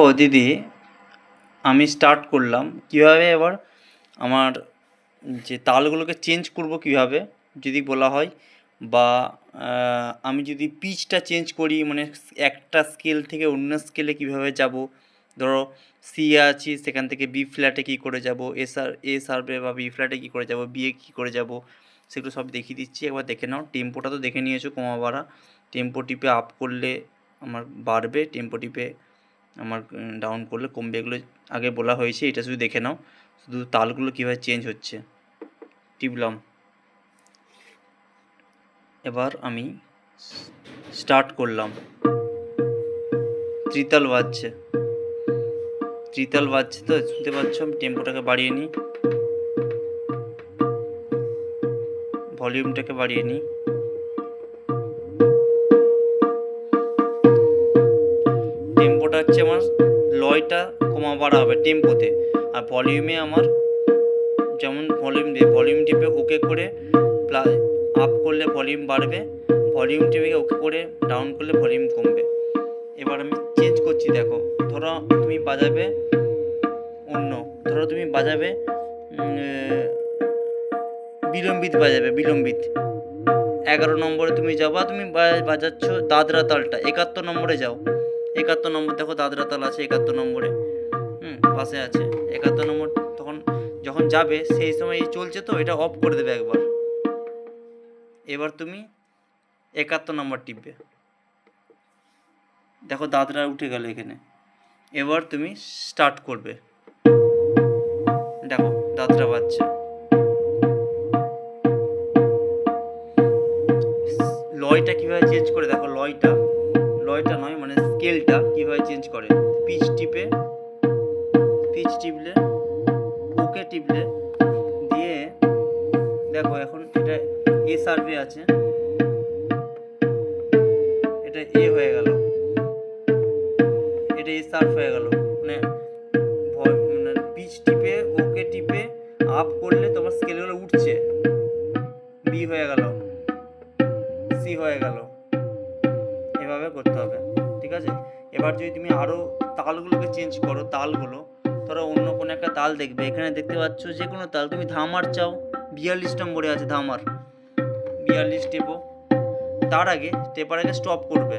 ও দিদি, আমি স্টার্ট করলাম কীভাবে এবার আমার যে তালগুলোকে চেঞ্জ করব কীভাবে যদি বলা হয়, বা আমি যদি পিচটা চেঞ্জ করি, মানে একটা স্কেল থেকে অন্য স্কেলে কীভাবে যাব। ধরো সি আছি, সেখান থেকে বি ফ্ল্যাটে কী করে যাব, এ শার্পে বা বি ফ্ল্যাটে কী করে যাব, বি এ কী করে যাব, সেগুলো সব দেখিয়ে দিচ্ছি। একবার দেখে নাও। টেম্পোটা তো দেখে নিয়েছো, কমা বাড়া। টেম্পো টিপে আপ করলে আমার বাড়বে, টেম্পো টিপে আমার ডাউন করলে কমবে। এগুলো আগে বলা হয়েছে, এটা শুধু দেখে নাও। শুধু তালগুলো কীভাবে চেঞ্জ হচ্ছে টিপলাম। এবার আমি স্টার্ট করলাম। ত্রিতাল বাজছে, ত্রিতাল বাজছে তো শুনতে পাচ্ছ। আমি টেম্পোটাকে বাড়িয়ে নিই, ভলিউমটাকে বাড়িয়ে নিই। টেম্পোটা হচ্ছে আমার, লয়টা কমা বাড়া হবে টেম্পোতে, আর ভলিউমে আমার যেমন ভলিউম দিয়ে ভলিউম টিপে ওকে করে আপ করলে ভলিউম বাড়বে, ভলিউম টিপে ওকে করে ডাউন করলে ভলিউম কমবে। এবার আমি চেঞ্জ করছি, দেখো। ধরো তুমি বাজাবে অন্য, ধরো তুমি বাজাবে বিলম্বিত বাজাবে, বিলম্বিত 11 নম্বরে তুমি যাবা, তুমি বাজাচ্ছ দাদরা তালটা, 71 নম্বরে যাও। 71 নম্বর দেখো দাদরা তাল আছে 71 নম্বরে, পাশে আছে 71 নম্বর। তখন যখন যাবে সেই সময় চলছে তো, এটা অফ করে দেবে একবার। এবার তুমি 71 নম্বর টিপবে, দেখো দাদরা উঠে গেল এখানে। এবার তুমি স্টার্ট করবে, দেখো দাদরা বাজছে। লয়টা কীভাবে চেঞ্জ করে দেখো, লয়টা নয় মানে স্কেলটা কীভাবে চেঞ্জ করে। পিচ টিপলে ওকে টিপলে দিয়ে দেখো, এখন এটা এ সার্ভে আছে, এটা এ হয়ে গেল, এটা এ সার্ভ হয়ে গেল। মানে পিচ টিপে ওকে টিপে আপ করলে তোমার স্কেলগুলো উঠছে, বি হয়ে গেল, সি হয়ে গেল। এভাবে করতে হবে, ঠিক আছে। এবার যদি তুমি আরও তালগুলোকে চেঞ্জ করো, তালগুলো ধরো অন্য কোনো একটা তাল দেখবে, এখানে দেখতে পাচ্ছ যে কোনো তাল, তুমি ধামার চাও 42 নম্বরে আছে ধামার, 42 টেপো। তার আগে টেপার আগে স্টপ করবে,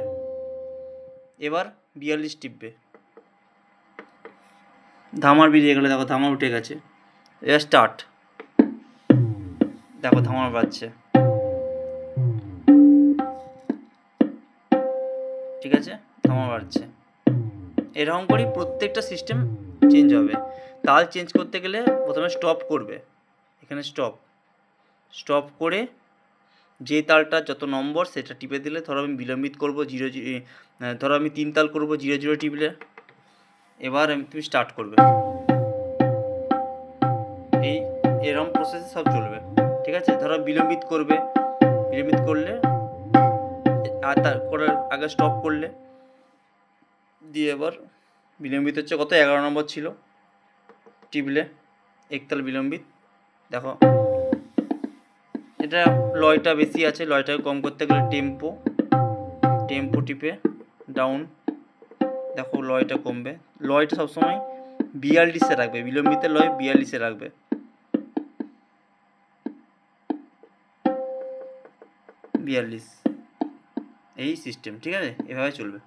এবার 42 টিপবে। ধামার বেরিয়ে গেলে, দেখো ধামার উঠে গেছে। এবার স্টার্ট, দেখো ধামার বাজছে, ঠিক আছে, ধামার বাজছে। এরকম করেই প্রত্যেকটা সিস্টেম চেঞ্জ হবে। তাল চেঞ্জ করতে গেলে প্রথমে স্টপ করবে, এখানে স্টপ করে যে তালটা যত নম্বর সেটা টিপে দিলে, ধরো আমি বিলম্বিত করবো 0, ধরো আমি 3 তাল করবো 0 0 টিপলে। এবার তুমি স্টার্ট করবে, এরকম প্রসেসে সব চলবে, ঠিক আছে। ধরো বিলম্বিত করবে, বিলম্বিত করলে আর তার করার আগে স্টপ করলে দিয়ে, এবার বিলম্বিত হচ্ছে কত 11 নম্বর ছিল, টিপলে একতাল বিলম্বিত। দেখো এটা লয়টা বেশি আছে, লয়টাকে কম করতে গেলে টেম্পো টিপে ডাউন, দেখো লয়টা কমবে। লয়টা সবসময় 42-এ রাখবে, বিলম্বিতের লয় 42-এ রাখবে, 42। এই সিস্টেম, ঠিক আছে, এভাবে চলবে।